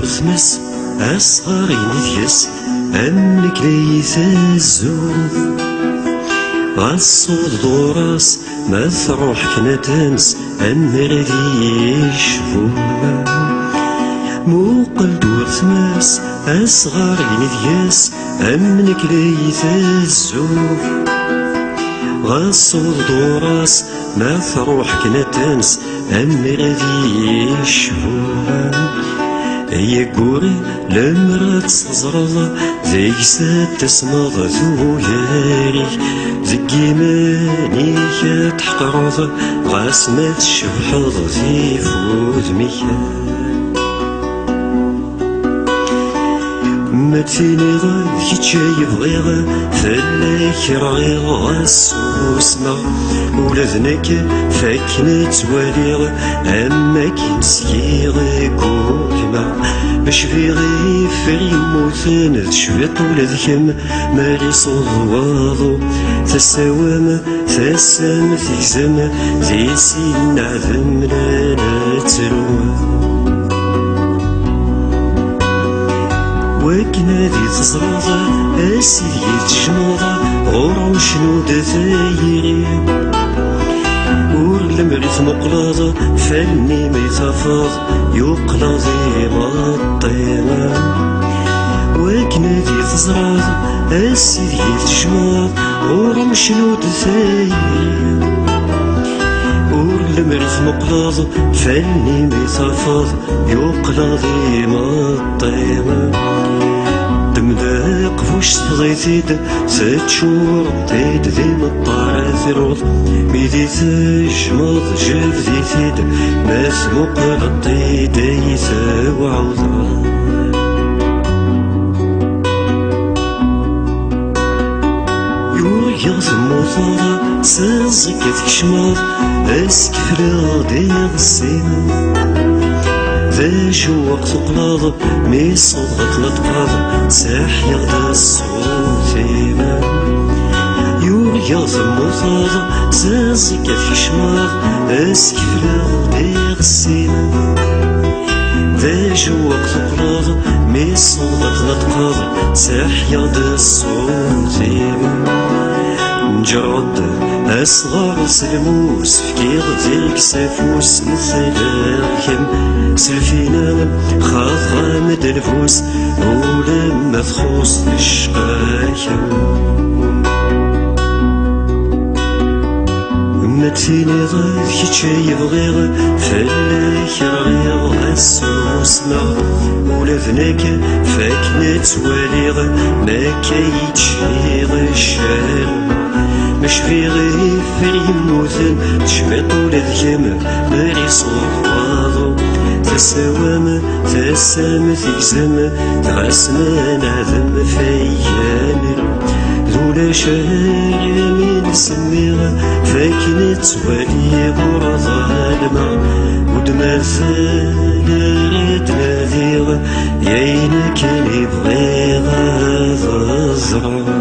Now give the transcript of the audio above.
ثمس أصغر ينثيس أمك ليث الزوف غصود دوراس ما تروح كنا تنس أمر ذي يشفوها موقل دور ثمس أصغر ينثيس أمك ليث الزوف غصود دوراس ما تروح كنا تنس أمر ذي يشفوها يا قوري لمرا تزرض ذيك سات تسمض ثوياريك زكي مانيك تحقرض غاس ما تشبحض في فودميك ما تفيني غاك تشايف غيغ فلاك رغيغ غاس وسما ولا ذنك فاكنا تواليغ أما كنسيغ كوكما باش في غيفر يموتن تشفيط ولا ذكم مالي صوضواضو تساوام تسام تكزم زي سين عذم لا تروى وكنا ذي تزرض أسيدي تشمض غور وشنو دثايري ورلمريت مقلاض فني ميتفاض يقلاض مطيما وكنا ذي تزرض أسيدي تشمض غور وشنو دثايري ورلمريت مقلاض فني ميتفاض يقلاض مطيما دمداق فوش تضيثيد ستشور تيد ذي مطار ثروض ميدي تجمض جاف ذي ثيد ماس مقرد تيديث وعوضا يغثم وطاضا سازك تكشماض اسكفر ديغ السيما ذا شوق تقلاض مي صدغة لتقاض ساح يغدا الصوت إيمان يغثم وطاض سازك تكشماض اسكفر ديغ السيما ذا شوق تقلاض مي صدغة لتقاض ساح يغدا الصوت إيمان نجرد أصغر سلموس فكيغ ذيك سافوس مثلاكم سلفينا خاض غامد الفوس ولما تخوص الشقاكم ما تفيني ضاك تشايف غيغ فلاك رغيغ أسوسنا ولا ذناك فاكنا تواليغ ما كيتشيغ الشارع مش في غيفر يموتن تشمط ولا ذكم مالي صوضواضو تساوام تسام تكزم تغسنا نعذم فيامر ذولا شارع من سميغ فاكن توالي برضا الماء ودما ثالرت نذيغ ياين كان يبغي غاض الزرع